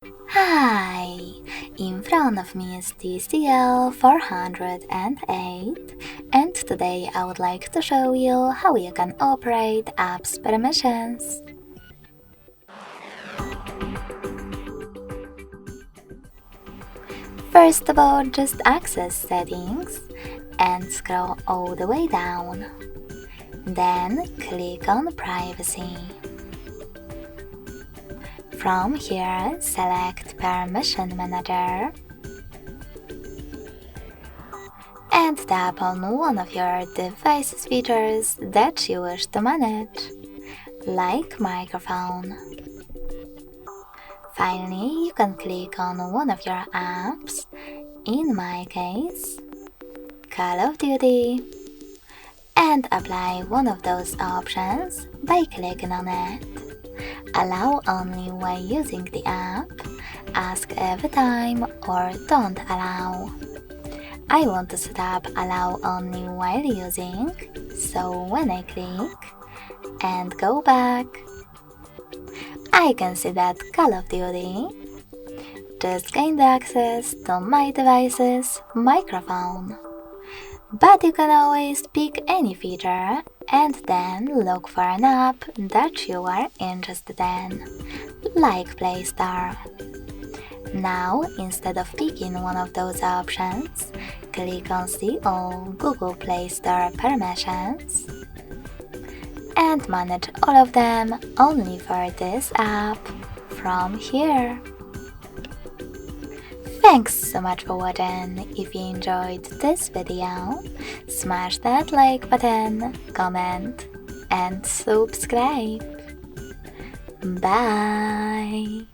Hi! In front of me is TCL 408, and today I would like to show you how you can operate apps permissions. First of all, just access settings and scroll all the way down. Then click on privacy. From here, select Permission Manager and tap on one of your device's features that you wish to manage, like microphone. Finally, you can click on one of your apps, in my case, Call of Duty, and apply one of those options by clicking on it. Allow only while using the app, ask every time, or don't allow. I want to set up allow only while using, so when I click and go back, I can see that Call of Duty just gained access to my device's microphone. But you can always pick any feature and then look for an app that you are interested in, like Play Store. Now, instead of picking one of those options, click on See All Google Play Store permissions and manage all of them only for this app from here. Thanks so much for watching. If you enjoyed this video, smash that like button, comment, and subscribe. Bye!